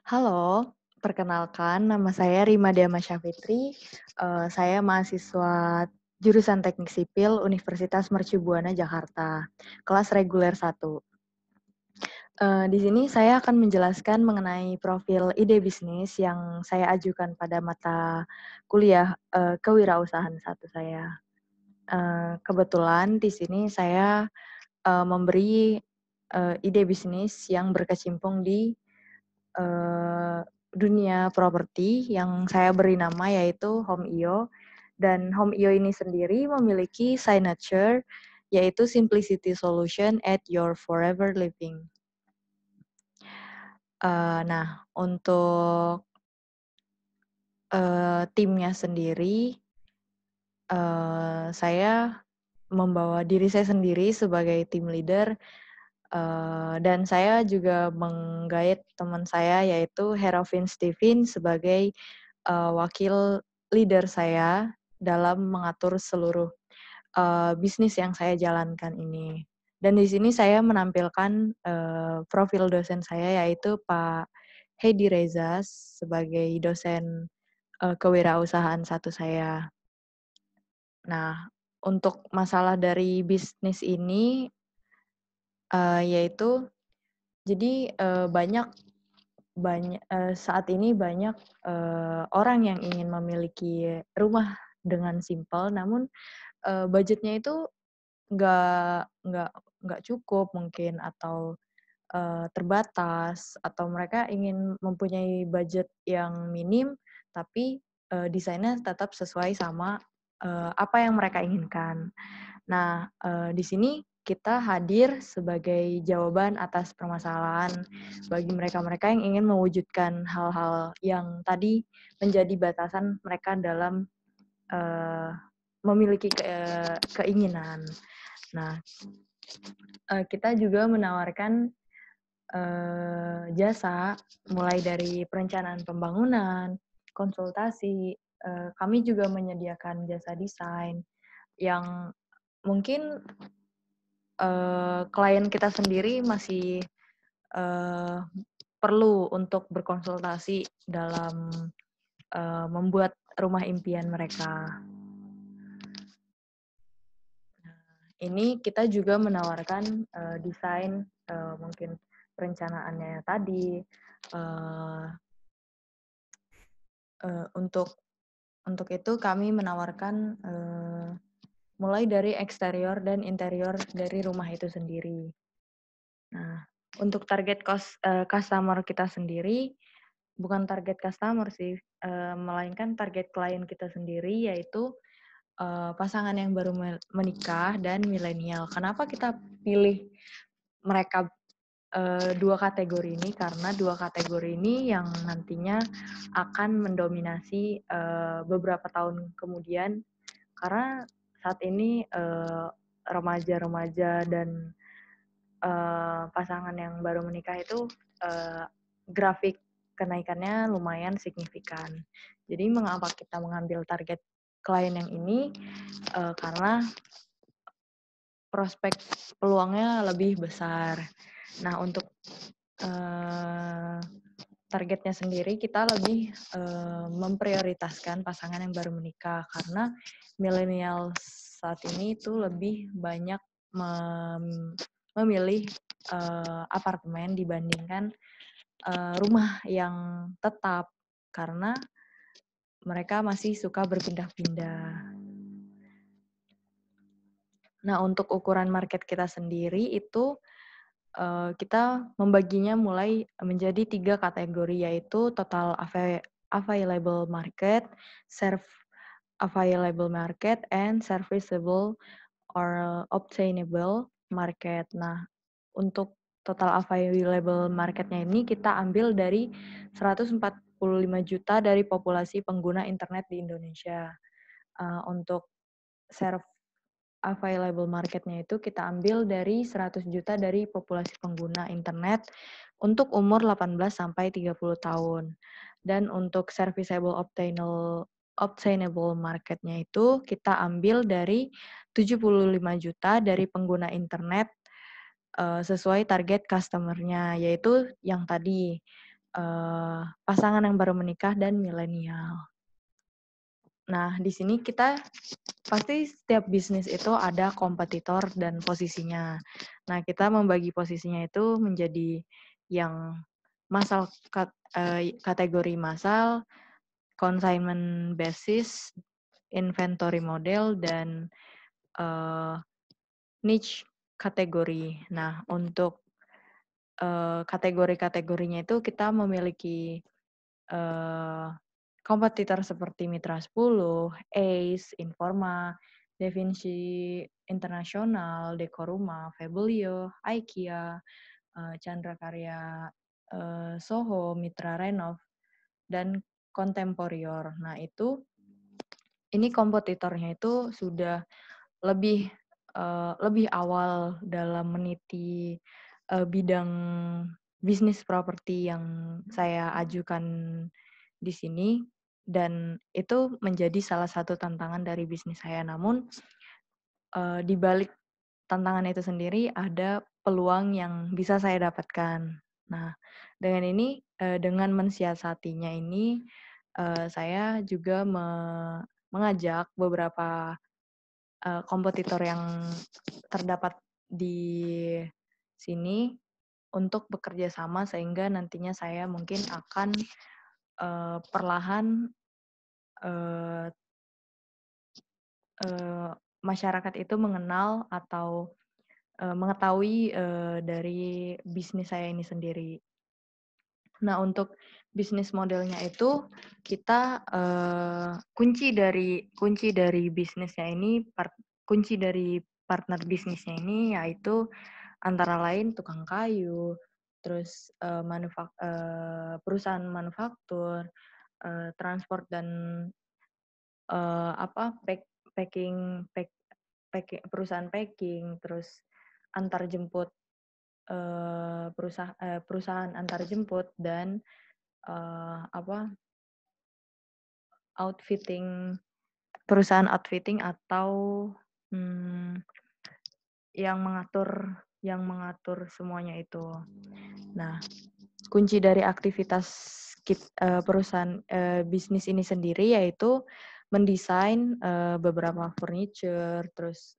Halo, perkenalkan nama saya Rima Diama Syafitri. Saya mahasiswa jurusan Teknik Sipil Universitas Mercu Buana Jakarta, kelas reguler 1. Di sini saya akan menjelaskan mengenai profil ide bisnis yang saya ajukan pada mata kuliah Kewirausahaan 1 saya. Kebetulan di sini saya memberi ide bisnis yang berkecimpung di eee, dunia properti yang saya beri nama yaitu Home.io, dan Home.io ini sendiri memiliki signature yaitu simplicity solution at your forever living. Nah, untuk timnya sendiri, saya membawa diri saya sendiri sebagai tim leader, dan saya juga meng-guide teman saya yaitu Herovin Steven sebagai wakil leader saya dalam mengatur seluruh bisnis yang saya jalankan ini. Dan di sini saya menampilkan profil dosen saya yaitu Pak Hedi Reza sebagai dosen kewirausahaan 1 saya. Nah, untuk masalah dari bisnis ini yaitu jadi saat ini banyak orang yang ingin memiliki rumah dengan simpel, namun budgetnya itu nggak nggak cukup mungkin, atau terbatas, atau mereka ingin mempunyai budget yang minim, tapi desainnya tetap sesuai sama apa yang mereka inginkan. Nah, di sini kita hadir sebagai jawaban atas permasalahan bagi mereka-mereka yang ingin mewujudkan hal-hal yang tadi menjadi batasan mereka dalam eee, memiliki keinginan. Nah, kita juga menawarkan jasa mulai dari perencanaan pembangunan, konsultasi, kami juga menyediakan jasa desain yang mungkin klien kita sendiri masih eee, perlu untuk berkonsultasi dalam membuat rumah impian mereka. Ini kita juga menawarkan desain, mungkin perencanaannya tadi, eee untuk itu kami menawarkan mulai dari eksterior dan interior dari rumah itu sendiri. Nah, untuk target customer kita sendiri, bukan target customer sih, melainkan target klien kita sendiri, yaitu pasangan yang baru menikah dan milenial. Kenapa kita pilih mereka 2 kategori ini? Karena 2 kategori ini yang nantinya akan mendominasi beberapa tahun kemudian, karena saat ini remaja-remaja dan pasangan yang baru menikah itu grafik kenaikannya lumayan signifikan. Jadi mengapa kita mengambil target klien yang ini, karena prospek peluangnya lebih besar. Nah, untuk targetnya sendiri kita lebih memprioritaskan pasangan yang baru menikah, karena milenial saat ini itu lebih banyak memilih apartemen dibandingkan rumah yang tetap, karena mereka masih suka berpindah-pindah. Nah, untuk ukuran market kita sendiri itu kita membaginya mulai menjadi 3 kategori, yaitu total available market, serve available market, and serviceable or obtainable market. Nah, untuk total available market-nya ini kita ambil dari 145 juta dari populasi pengguna internet di Indonesia. Untuk serve available market-nya itu kita ambil dari 100 juta dari populasi pengguna internet untuk umur 18 sampai 30 tahun. Dan untuk serviceable obtainable market-nya itu kita ambil dari 75 juta dari pengguna internet sesuai target customer-nya, yaitu yang tadi pasangan yang baru menikah dan milenial. Nah, di sini kita pasti setiap bisnis itu ada kompetitor dan posisinya. Nah, kita membagi posisinya itu menjadi yang kategori massal, consignment basis, inventory model, dan eee, niche kategori. Nah, untuk kategori-kategorinya itu kita memiliki eee, kompetitor seperti Mitra 10, Ace, Informa, Da Vinci Internasional, Dekoruma, Febelio, IKEA, Chandra Karya, Soho, Mitra Renov, dan Kontemporior. Nah, ini kompetitornya itu sudah lebih lebih awal dalam meniti bidang bisnis properti yang saya ajukan di sini, dan itu menjadi salah satu tantangan dari bisnis saya. Namun di balik tantangan itu sendiri ada peluang yang bisa saya dapatkan. Nah, dengan mensiasatinya ini, saya juga mengajak beberapa kompetitor yang terdapat di sini untuk bekerja sama sehingga nantinya saya mungkin akan perlahan eee eee, masyarakat itu mengenal atau mengetahui dari bisnis saya ini sendiri. Nah, untuk bisnis modelnya itu kita kunci dari bisnisnya ini kunci dari partner bisnisnya ini yaitu antara lain tukang kayu, terus perusahaan manufaktur, transport dan apa packing perusahaan packing, terus antar jemput perusahaan antar jemput dan apa outfitting perusahaan outfitting atau hmm, yang mengatur semuanya itu. Nah, kunci dari aktivitas perusahaan bisnis ini sendiri yaitu mendesain beberapa furniture, terus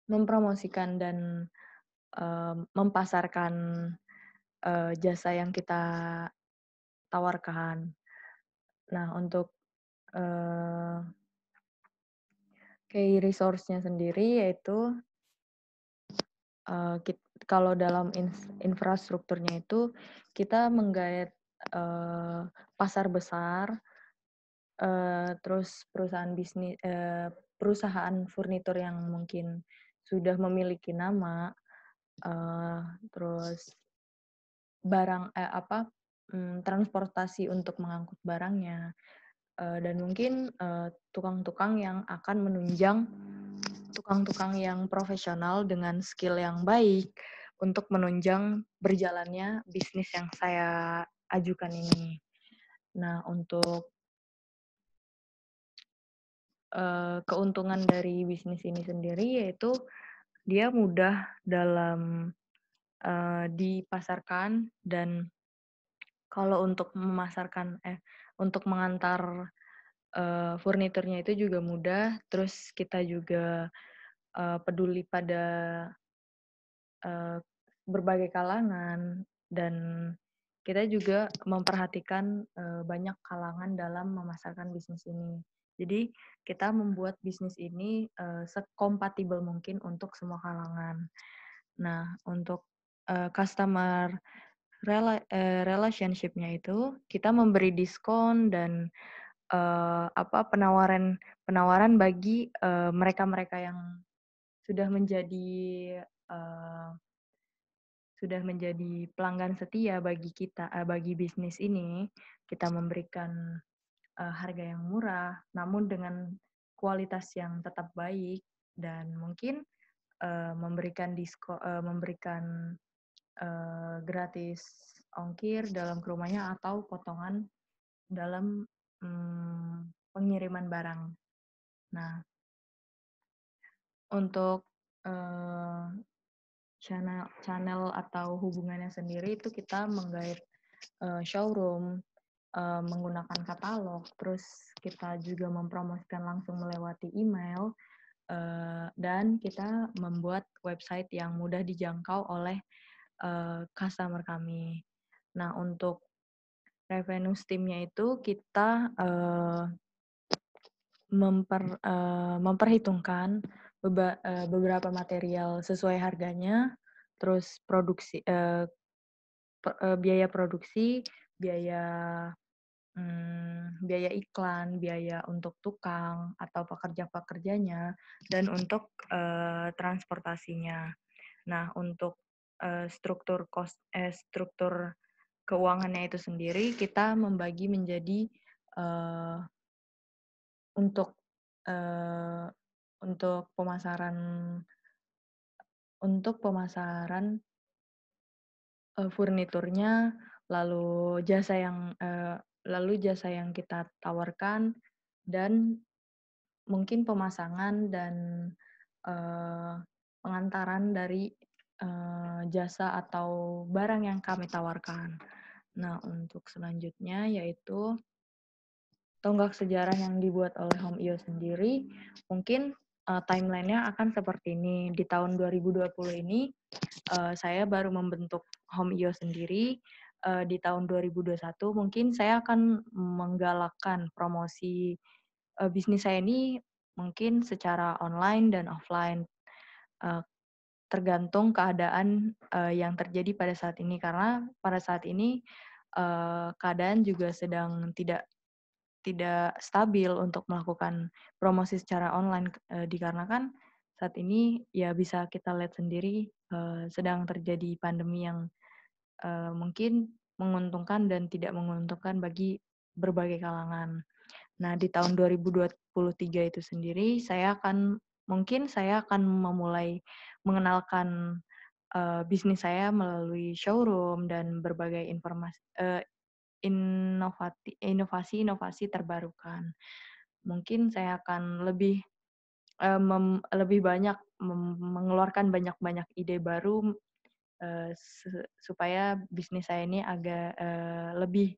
mempromosikan dan mempasarkan jasa yang kita tawarkan. Nah, untuk eee, key resource-nya sendiri yaitu kalau dalam infrastrukturnya itu kita menggait pasar besar, terus perusahaan furnitur yang mungkin sudah memiliki nama, eee, terus transportasi untuk mengangkut barangnya, dan mungkin tukang-tukang yang akan menunjang tukang-tukang yang profesional dengan skill yang baik untuk menunjang berjalannya bisnis yang saya ajukan ini. Nah, untuk keuntungan dari bisnis ini sendiri yaitu dia mudah dalam dipasarkan, dan kalau untuk mengantar furniturnya itu juga mudah, terus kita juga peduli pada eee, berbagai kalangan, dan kita juga memperhatikan banyak kalangan dalam memasarkan bisnis ini. Jadi kita membuat bisnis ini sekompatibel mungkin untuk semua kalangan. Nah, untuk customer relationship-nya itu kita memberi diskon dan penawaran penawaran bagi mereka-mereka yang sudah menjadi eee, sudah menjadi pelanggan setia bagi kita, bagi bisnis ini. Kita memberikan harga yang murah, namun dengan kualitas yang tetap baik, dan mungkin memberikan gratis ongkir dalam ke rumahnya atau potongan dalam pengiriman barang. Nah, untuk channel atau hubungannya sendiri itu kita menggait showroom, menggunakan katalog, terus kita juga mempromosikan langsung melewati email, dan kita membuat website yang mudah dijangkau oleh customer kami. Nah, untuk revenue stream-nya itu kita memperhitungkan beberapa material sesuai harganya, terus biaya produksi, biaya biaya iklan, biaya untuk tukang atau pekerja-pekerjanya, dan untuk transportasinya. Nah, untuk struktur keuangannya itu sendiri kita membagi menjadi uh, untuk uh, untuk pemasaran furniturnya, lalu jasa yang kita tawarkan, dan mungkin pemasangan dan pengantaran dari jasa atau barang yang kami tawarkan. Nah, untuk selanjutnya yaitu tonggak sejarah yang dibuat oleh Home.io sendiri, mungkin timeline-nya akan seperti ini. Di tahun 2020 ini, saya baru membentuk Home.io sendiri. Di tahun 2021 mungkin saya akan menggalakkan promosi bisnis saya ini mungkin secara online dan offline, tergantung keadaan yang terjadi pada saat ini. Karena pada saat ini keadaan juga sedang tidak stabil untuk melakukan promosi secara online, dikarenakan saat ini ya bisa kita lihat sendiri sedang terjadi pandemi yang mungkin menguntungkan dan tidak menguntungkan bagi berbagai kalangan. Nah, di tahun 2023 itu sendiri mungkin saya akan memulai mengenalkan bisnis saya melalui showroom dan berbagai inovasi terbarukan. Mungkin saya akan lebih banyak mengeluarkan banyak-banyak ide baru supaya bisnis saya ini agak lebih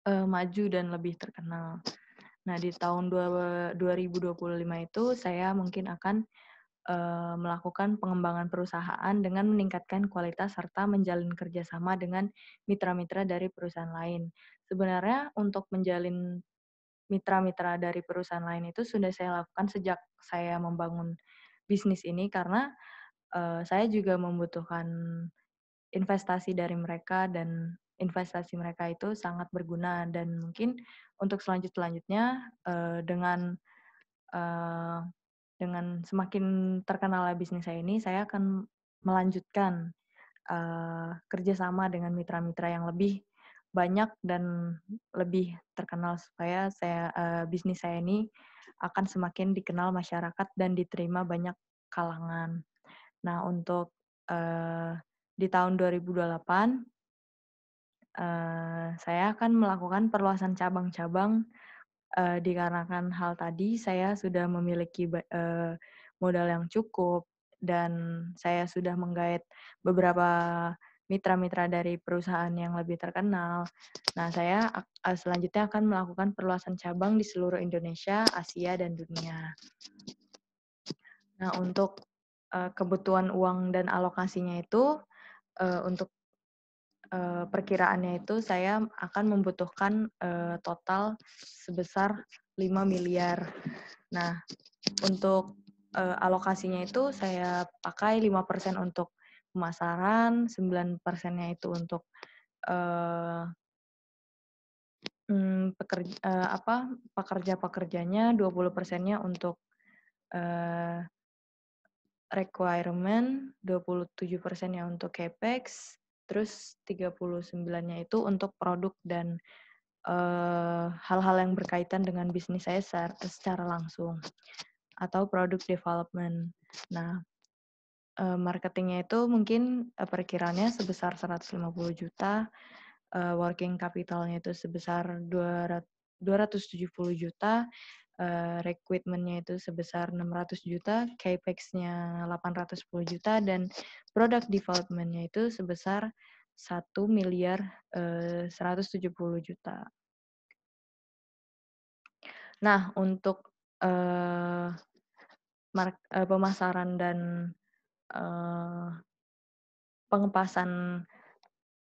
maju dan lebih terkenal. Nah, di tahun 2025 itu saya mungkin akan melakukan pengembangan perusahaan dengan meningkatkan kualitas serta menjalin kerjasama dengan mitra-mitra dari perusahaan lain. Sebenarnya untuk menjalin mitra-mitra dari perusahaan lain itu sudah saya lakukan sejak saya membangun bisnis ini karena saya juga membutuhkan investasi dari mereka dan investasi mereka itu sangat berguna dan mungkin untuk selanjutnya uh, dengan semakin terkenal bisnis saya ini, saya akan melanjutkan kerjasama dengan mitra-mitra yang lebih banyak dan lebih terkenal supaya bisnis saya ini akan semakin dikenal masyarakat dan diterima banyak kalangan. Nah, untuk di tahun 2028 saya akan melakukan perluasan cabang-cabang dikarenakan hal tadi saya sudah memiliki modal yang cukup dan saya sudah menggait beberapa mitra-mitra dari perusahaan yang lebih terkenal. Nah, saya selanjutnya akan melakukan perluasan cabang di seluruh Indonesia, Asia, dan dunia. Nah, untuk kebutuhan uang dan alokasinya itu untuk perkiraannya itu saya akan membutuhkan total sebesar 5 miliar. Nah, untuk alokasinya itu saya pakai 5% untuk pemasaran, 9%-nya itu untuk pekerja-pekerjanya, 20%-nya untuk requirement, 27%-nya untuk capex, terus 39-nya itu untuk produk dan hal-hal yang berkaitan dengan bisnis saya secara langsung atau product development. Nah, marketingnya itu mungkin perkiraannya sebesar 150 juta, working capitalnya itu sebesar 270 juta, recruitment-nya itu sebesar 600 juta, capex-nya 810 juta, dan product development-nya itu sebesar 1 miliar 170 juta. Nah, untuk pemasaran dan eh, pengepasan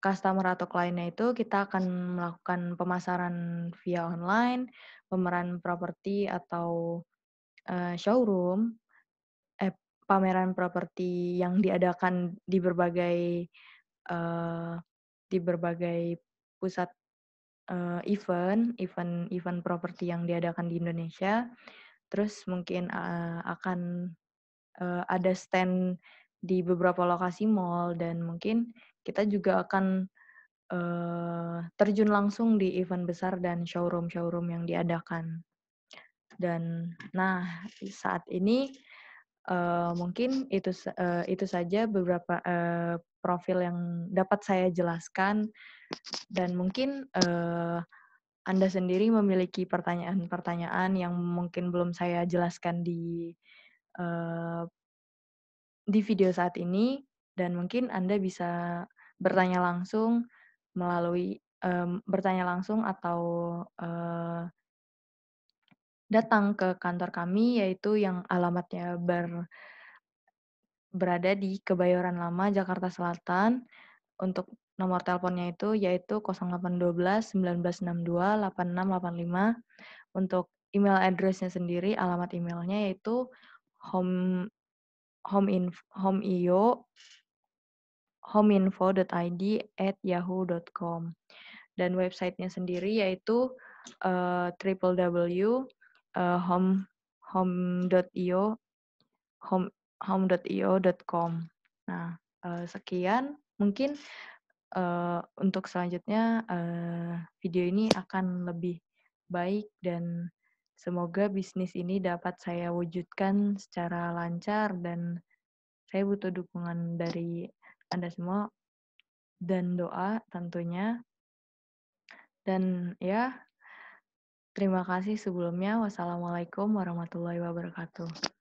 customer atau kliennya itu kita akan melakukan pemasaran via online, pemeran properti atau showroom, pameran properti yang diadakan eh, di berbagai pusat event properti yang diadakan di Indonesia. Terus mungkin akan ada stand di beberapa lokasi mall, dan mungkin kita juga akan terjun langsung di event besar dan showroom-showroom yang diadakan. Dan nah, saat ini mungkin itu saja beberapa profil yang dapat saya jelaskan, dan mungkin Anda sendiri memiliki pertanyaan-pertanyaan yang mungkin belum saya jelaskan eh, di video saat ini, dan mungkin Anda bisa bertanya langsung bertanya langsung atau datang ke kantor kami, yaitu yang alamatnya berada di Kebayoran Lama, Jakarta Selatan. Untuk nomor teleponnya itu yaitu 0812 1962 8685. Untuk email address-nya sendiri, alamat emailnya yaitu home homeio homeinfo.id@yahoo.com, dan websitenya sendiri yaitu www.home home.io home home.io.com. Nah, sekian mungkin untuk selanjutnya video ini akan lebih baik, dan semoga bisnis ini dapat saya wujudkan secara lancar, dan saya butuh dukungan dari Anda semua dan doa tentunya. Dan ya, terima kasih sebelumnya. Wassalamualaikum warahmatullahi wabarakatuh.